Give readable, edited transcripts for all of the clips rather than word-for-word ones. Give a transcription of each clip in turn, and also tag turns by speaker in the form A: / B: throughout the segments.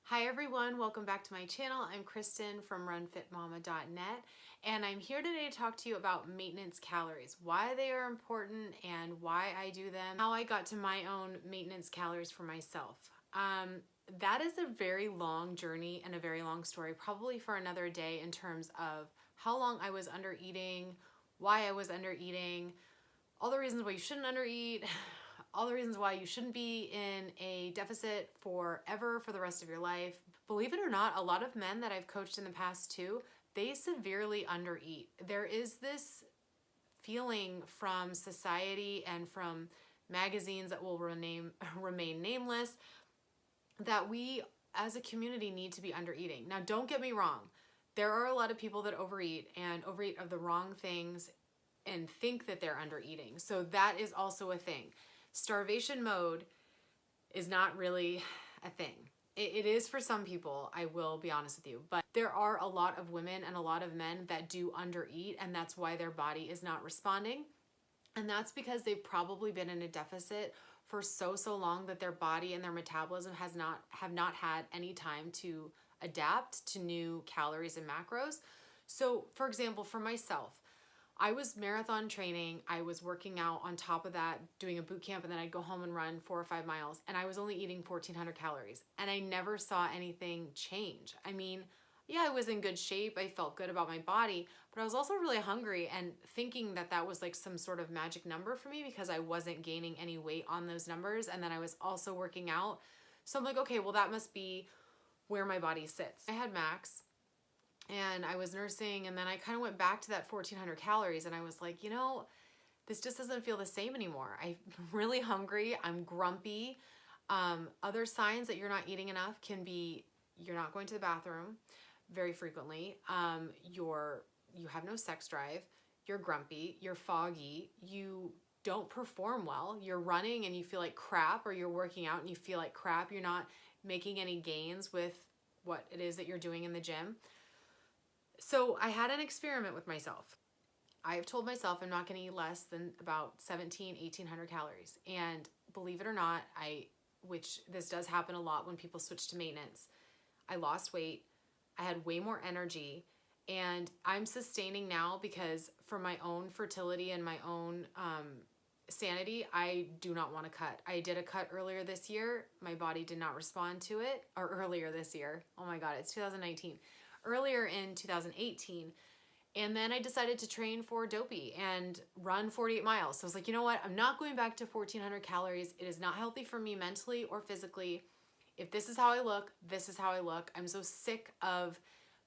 A: Hi everyone, welcome back to my channel. I'm Kristen from runfitmama.net and I'm here today to talk to you about maintenance calories, why they are important and why I do them, how I got to my own maintenance calories for myself. That is a very long journey and a very long story, probably for another day in terms of how long I was under eating, why I was under eating, all the reasons why you shouldn't undereat, all the reasons why you shouldn't be in a deficit forever for the rest of your life. Believe it or not, a lot of men that I've coached in the past too, they severely undereat. There is this feeling from society and from magazines that will remain nameless that we as a community need to be undereating. Now, don't get me wrong. There are a lot of people that overeat and overeat of the wrong things and think that they're undereating. So that is also a thing. Starvation mode is not really a thing. It is for some people, I will be honest with you, but there are a lot of women and a lot of men that do undereat, and that's why their body is not responding. And that's because they've probably been in a deficit for so long that their body and their metabolism have not had any time to adapt to new calories and macros. So for example, for myself, I was marathon training, I was working out on top of that, doing a boot camp, and then I'd go home and run 4 or 5 miles, and I was only eating 1,400 calories, and I never saw anything change. I mean, yeah, I was in good shape, I felt good about my body, but I was also really hungry and thinking that that was like some sort of magic number for me because I wasn't gaining any weight on those numbers, and then I was also working out. So I'm like, okay, well that must be where my body sits. I had max, and I was nursing, and then I kind of went back to that 1,400 calories, and I was like, you know, this just doesn't feel the same anymore. I'm really hungry, I'm grumpy. Other signs that you're not eating enough can be you're not going to the bathroom very frequently, you have no sex drive, you're grumpy, you're foggy, you don't perform well, you're running and you feel like crap, or you're working out and you feel like crap, you're not making any gains with what it is that you're doing in the gym. So I had an experiment with myself. I've told myself I'm not going to eat less than about 1,800 calories. And believe it or not, which this does happen a lot when people switch to maintenance, I lost weight. I had way more energy, and I'm sustaining now because for my own fertility and my own sanity, I do not want to cut. I did a cut earlier this year. My body did not respond to it. Or earlier this year. Oh my God, it's 2019. Earlier in 2018. And then I decided to train for dopey and run 48 miles. So I was like, you know what? I'm not going back to 1,400 calories. It is not healthy for me mentally or physically. If this is how I look, this is how I look. I'm so sick of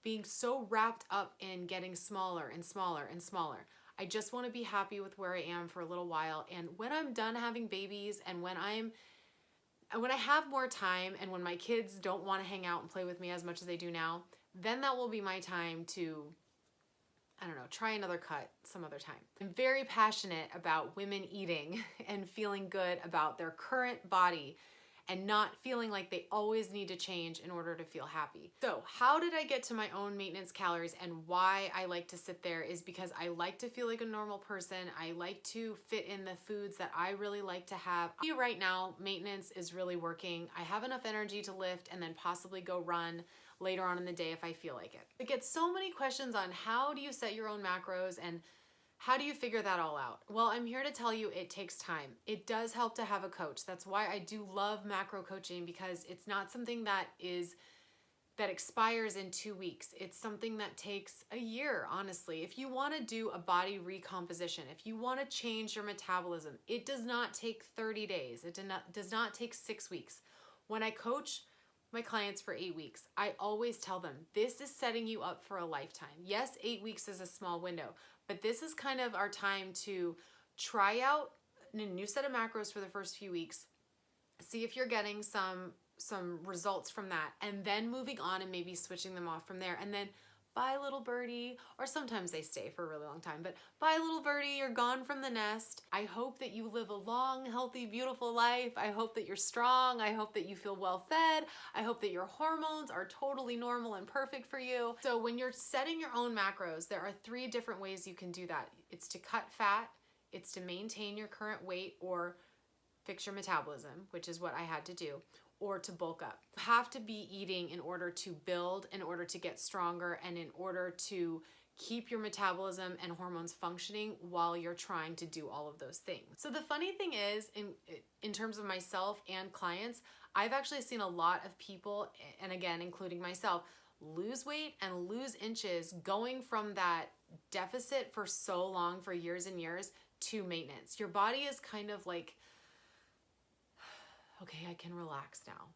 A: being so wrapped up in getting smaller and smaller and smaller. I just want to be happy with where I am for a little while. And when I'm done having babies, and when I have more time, and when my kids don't want to hang out and play with me as much as they do now, then that will be my time to, I don't know, try another cut some other time. I'm very passionate about women eating and feeling good about their current body and not feeling like they always need to change in order to feel happy. So how did I get to my own maintenance calories, and why I like to sit there is because I like to feel like a normal person. I like to fit in the foods that I really like to have. Right now, maintenance is really working. I have enough energy to lift and then possibly go run later on in the day if I feel like it. I get so many questions on how do you set your own macros and how do you figure that all out? Well, I'm here to tell you it takes time. It does help to have a coach. That's why I do love macro coaching, because it's not something that expires in 2 weeks. It's something that takes a year, honestly. If you want to do a body recomposition, if you want to change your metabolism, it does not take 30 days. It does not take 6 weeks. When I coach my clients for 8 weeks, I always tell them, this is setting you up for a lifetime. Yes, 8 weeks is a small window, but this is kind of our time to try out a new set of macros for the first few weeks, see if you're getting some results from that, and then moving on and maybe switching them off from there. And then bye little birdie, or sometimes they stay for a really long time, but bye little birdie, you're gone from the nest. I hope that you live a long, healthy, beautiful life. I hope that you're strong. I hope that you feel well fed. I hope that your hormones are totally normal and perfect for you. So when you're setting your own macros, there are 3 different ways you can do that. It's to cut fat, it's to maintain your current weight or fix your metabolism, which is what I had to do, or to bulk up. You have to be eating in order to build, in order to get stronger, and in order to keep your metabolism and hormones functioning while you're trying to do all of those things. So the funny thing is, in terms of myself and clients, I've actually seen a lot of people, and again, including myself, lose weight and lose inches going from that deficit for so long, for years and years, to maintenance. Your body is kind of like, okay, I can relax now.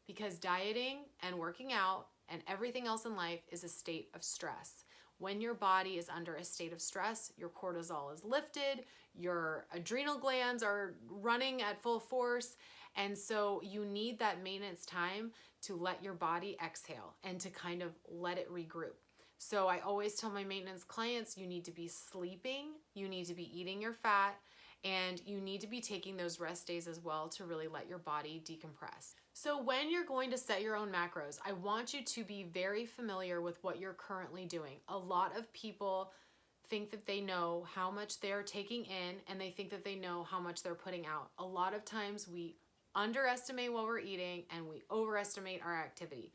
A: Because dieting and working out and everything else in life is a state of stress. When your body is under a state of stress, your cortisol is lifted, your adrenal glands are running at full force, and so you need that maintenance time to let your body exhale and to kind of let it regroup. So I always tell my maintenance clients, you need to be sleeping, you need to be eating your fat, and you need to be taking those rest days as well to really let your body decompress. So when you're going to set your own macros, I want you to be very familiar with what you're currently doing. A lot of people think that they know how much they're taking in, and they think that they know how much they're putting out. A lot of times we underestimate what we're eating and we overestimate our activity.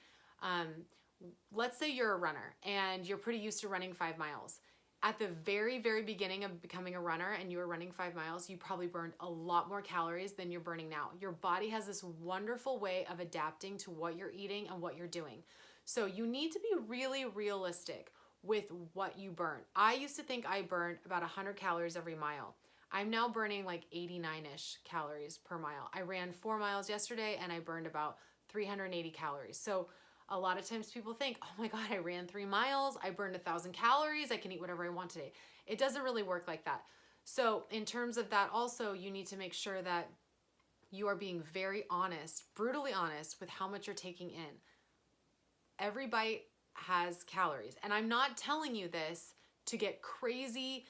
A: Let's say you're a runner and you're pretty used to running 5 miles. At the very, very beginning of becoming a runner and you were running 5 miles, you probably burned a lot more calories than you're burning now. Your body has this wonderful way of adapting to what you're eating and what you're doing. So you need to be really realistic with what you burn. I used to think I burned about 100 calories every mile. I'm now burning like 89-ish calories per mile. I ran 4 miles yesterday and I burned about 380 calories. So a lot of times people think, oh my God, I ran 3 miles, I burned 1,000 calories, I can eat whatever I want today. It doesn't really work like that. So in terms of that also, you need to make sure that you are being very honest, brutally honest with how much you're taking in. Every bite has calories. And I'm not telling you this to get crazy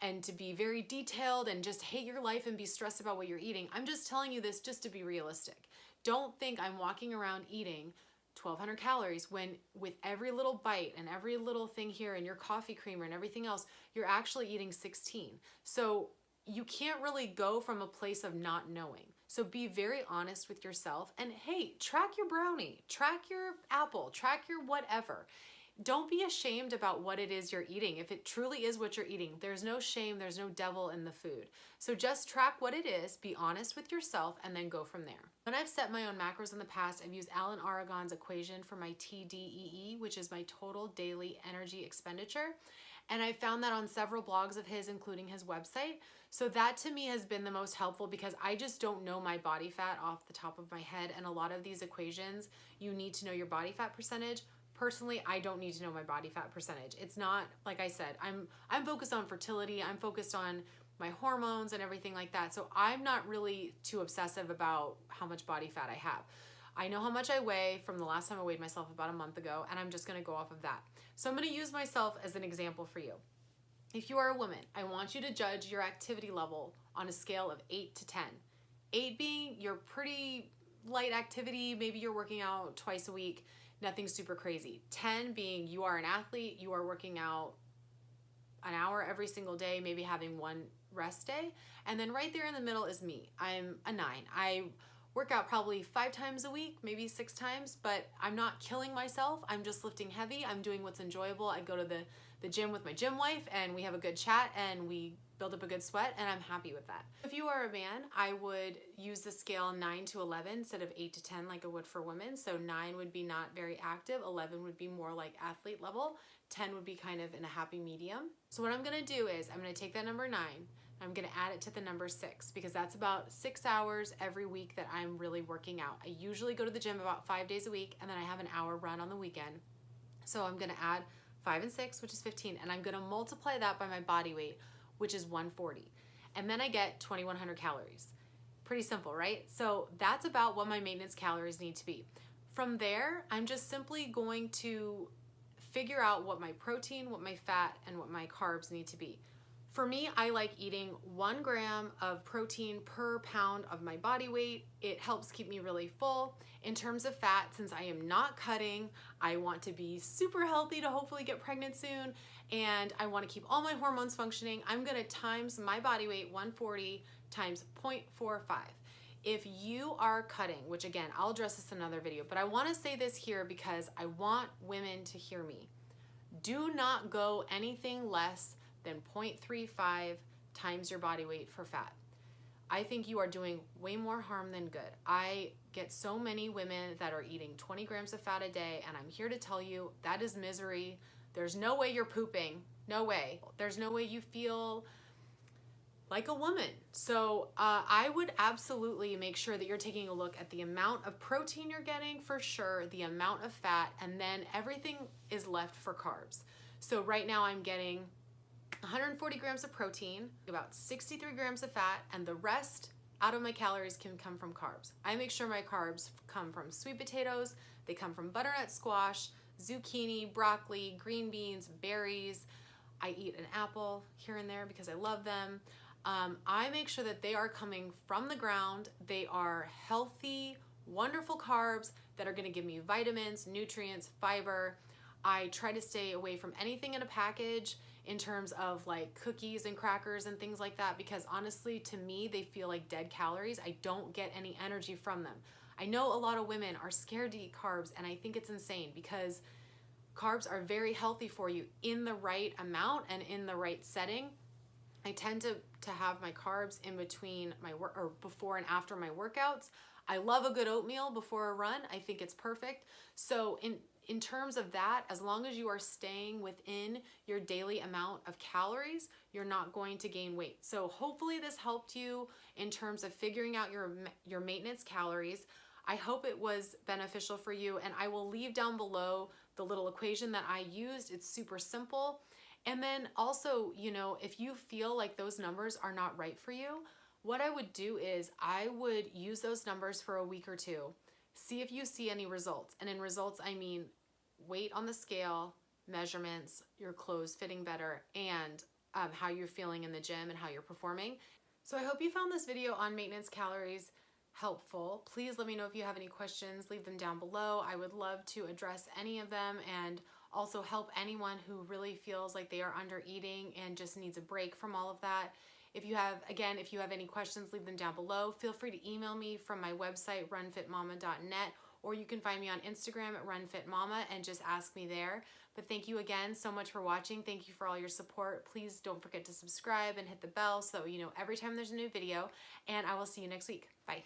A: and to be very detailed and just hate your life and be stressed about what you're eating. I'm just telling you this just to be realistic. Don't think I'm walking around eating 1,200 calories when with every little bite and every little thing here and your coffee creamer and everything else, you're actually eating 16. So you can't really go from a place of not knowing. So be very honest with yourself and hey, track your brownie, track your apple, track your whatever. Don't be ashamed about what it is you're eating. If it truly is what you're eating, there's no shame, there's no devil in the food. So just track what it is, be honest with yourself, and then go from there. When I've set my own macros in the past, I've used Alan Aragon's equation for my TDEE, which is my total daily energy expenditure. And I found that on several blogs of his, including his website. So that to me has been the most helpful because I just don't know my body fat off the top of my head. And a lot of these equations, you need to know your body fat percentage. Personally, I don't need to know my body fat percentage. It's not, like I said, I'm focused on fertility. I'm focused on my hormones and everything like that. So I'm not really too obsessive about how much body fat I have. I know how much I weigh from the last time I weighed myself about a month ago, and I'm just gonna go off of that. So I'm gonna use myself as an example for you. If you are a woman, I want you to judge your activity level on a scale of 8 to 10. 8 being your pretty light activity, maybe you're working out twice a week, nothing super crazy. 10 being you are an athlete, you are working out an hour every single day, maybe having one rest day. And then right there in the middle is me. I'm a 9. I work out probably 5 times a week, maybe 6 times, but I'm not killing myself. I'm just lifting heavy. I'm doing what's enjoyable. I go to the gym with my gym wife and we have a good chat and we build up a good sweat and I'm happy with that. If you are a man, I would use the scale 9 to 11 instead of 8 to 10 like I would for women. So 9 would be not very active, 11 would be more like athlete level, 10 would be kind of in a happy medium. So what I'm gonna do is I'm gonna take that number 9, I'm gonna add it to the number 6 because that's about 6 hours every week that I'm really working out. I usually go to the gym about 5 days a week and then I have an hour run on the weekend. So I'm gonna add 5 and 6, which is 15, and I'm gonna multiply that by my body weight, which is 140. And then I get 2,100 calories. Pretty simple, right? So that's about what my maintenance calories need to be. From there, I'm just simply going to figure out what my protein, what my fat, and what my carbs need to be. For me, I like eating 1 gram of protein per pound of my body weight. It helps keep me really full. In terms of fat, since I am not cutting, I want to be super healthy to hopefully get pregnant soon, and I want to keep all my hormones functioning. I'm gonna times my body weight, 140 times 0.45. if you are cutting, which again, I'll address this in another video, but I wanna say this here because I want women to hear me. Do not go anything less than 0.35 times your body weight for fat. I think you are doing way more harm than good. I get so many women that are eating 20 grams of fat a day, and I'm here to tell you that is misery. There's no way you're pooping. No way. There's no way you feel like a woman. So I would absolutely make sure that you're taking a look at the amount of protein you're getting for sure, the amount of fat, and then everything is left for carbs. So right now I'm getting 140 grams of protein, about 63 grams of fat, and the rest out of my calories can come from carbs. I make sure my carbs come from sweet potatoes, they come from butternut squash, zucchini, broccoli, green beans, berries. I eat an apple here and there because I love them. I make sure that they are coming from the ground. They are healthy, wonderful carbs that are gonna give me vitamins, nutrients, fiber. I try to stay away from anything in a package in terms of like cookies and crackers and things like that, because honestly, to me, they feel like dead calories. I don't get any energy from them. I know a lot of women are scared to eat carbs, and I think it's insane because carbs are very healthy for you in the right amount and in the right setting. I tend to have my carbs in between my work or before and after my workouts. I love a good oatmeal before a run. I think it's perfect. So in terms of that, as long as you are staying within your daily amount of calories, you're not going to gain weight. So hopefully this helped you in terms of figuring out your maintenance calories. I hope it was beneficial for you, and I will leave down below the little equation that I used. It's super simple. And then also, you know, if you feel like those numbers are not right for you, what I would do is I would use those numbers for a week or two, see if you see any results. And in results, I mean weight on the scale, measurements, your clothes fitting better, and how you're feeling in the gym and how you're performing. So I hope you found this video on maintenance calories helpful. Please let me know if you have any questions, leave them down below. I would love to address any of them and also help anyone who really feels like they are under eating and just needs a break from all of that. If you have any questions, leave them down below. Feel free to email me from my website, runfitmama.net, or you can find me on Instagram at runfitmama and just ask me there. But thank you again so much for watching. Thank you for all your support. Please don't forget to subscribe and hit the bell so you know every time there's a new video, and I will see you next week. Bye.